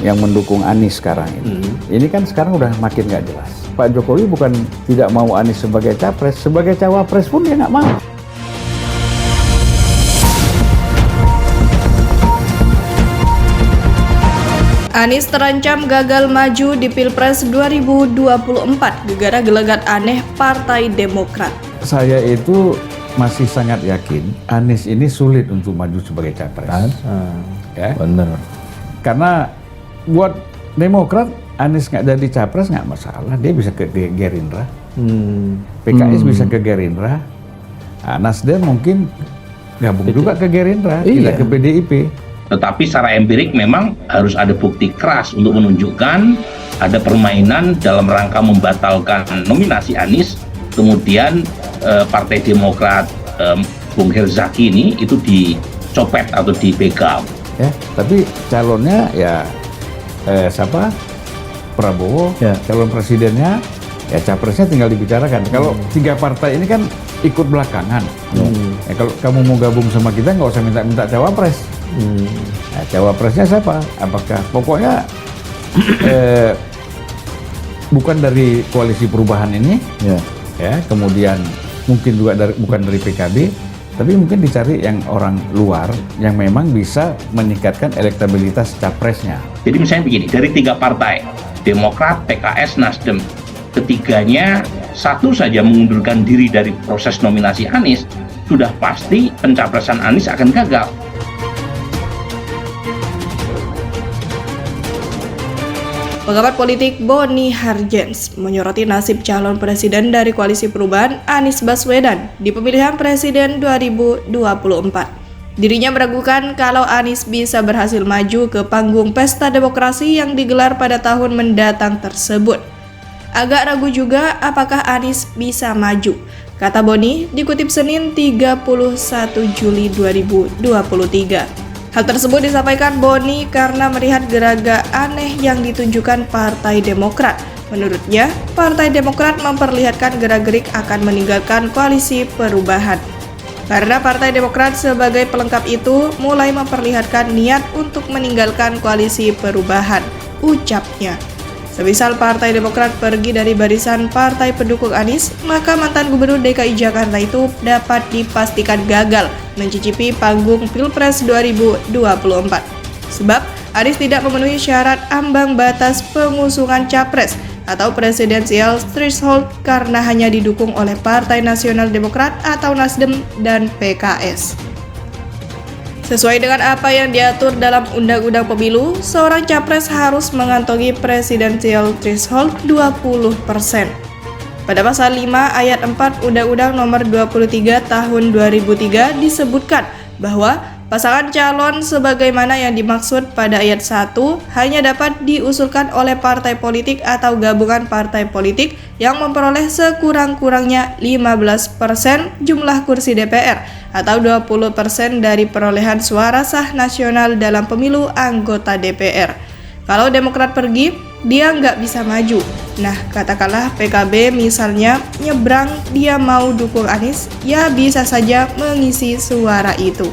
yang mendukung Anies sekarang ini. Ini kan sekarang udah makin nggak jelas. Pak Jokowi bukan tidak mau Anies sebagai capres, sebagai cawapres pun dia nggak mau. Anies terancam gagal maju di Pilpres 2024 gara gelagat aneh Partai Demokrat. Saya itu masih sangat yakin Anies ini sulit untuk maju sebagai capres. Ya? Bener. Karena buat Demokrat Anies nggak jadi capres nggak masalah, dia bisa ke Gerindra, PKS bisa ke Gerindra, Nasdem mungkin gabung juga ke Gerindra, tidak ke PDIP. Tetapi secara empirik memang harus ada bukti keras untuk menunjukkan ada permainan dalam rangka membatalkan nominasi Anies. Kemudian Partai Demokrat Bung Herzaki ini itu dicopet atau dibegal. Ya, tapi calonnya ya siapa? Prabowo, calon presidennya, ya capresnya tinggal dibicarakan. Kalau tiga partai ini kan ikut belakangan. Ya, kalau kamu mau gabung sama kita nggak usah minta cawapres. Nah, cawapresnya siapa? Apakah pokoknya bukan dari koalisi perubahan ini, ya kemudian mungkin juga bukan dari PKB, tapi mungkin dicari yang orang luar yang memang bisa meningkatkan elektabilitas capresnya. Jadi misalnya begini, dari tiga partai, Demokrat, PKS, Nasdem, ketiganya satu saja mengundurkan diri dari proses nominasi Anies, sudah pasti pencapresan Anies akan gagal. Pengamat politik Boni Harjens menyoroti nasib calon presiden dari Koalisi Perubahan Anies Baswedan di pemilihan presiden 2024. Dirinya meragukan kalau Anies bisa berhasil maju ke panggung pesta demokrasi yang digelar pada tahun mendatang tersebut. Agak ragu juga apakah Anies bisa maju, kata Boni dikutip Senin 31 Juli 2023. Hal tersebut disampaikan Boni karena melihat geraga aneh yang ditunjukkan Partai Demokrat. Menurutnya, Partai Demokrat memperlihatkan gerak-gerik akan meninggalkan Koalisi Perubahan. Karena Partai Demokrat sebagai pelengkap itu mulai memperlihatkan niat untuk meninggalkan Koalisi Perubahan, ucapnya. Semisal Partai Demokrat pergi dari barisan partai pendukung Anies, maka mantan Gubernur DKI Jakarta itu dapat dipastikan gagal mencicipi panggung Pilpres 2024. Sebab Anies tidak memenuhi syarat ambang batas pengusungan capres atau presidensial threshold karena hanya didukung oleh Partai Nasional Demokrat atau Nasdem dan PKS. Sesuai dengan apa yang diatur dalam Undang-Undang Pemilu, seorang capres harus mengantongi presidensial threshold 20%. Pada pasal 5 ayat 4 Undang-Undang Nomor 23 Tahun 2003 disebutkan bahwa pasangan calon sebagaimana yang dimaksud pada ayat 1 hanya dapat diusulkan oleh partai politik atau gabungan partai politik yang memperoleh sekurang-kurangnya 15% jumlah kursi DPR atau 20% dari perolehan suara sah nasional dalam pemilu anggota DPR. Kalau Demokrat pergi, dia nggak bisa maju. Nah, katakanlah PKB misalnya nyebrang dia mau dukung Anies, ya bisa saja mengisi suara itu.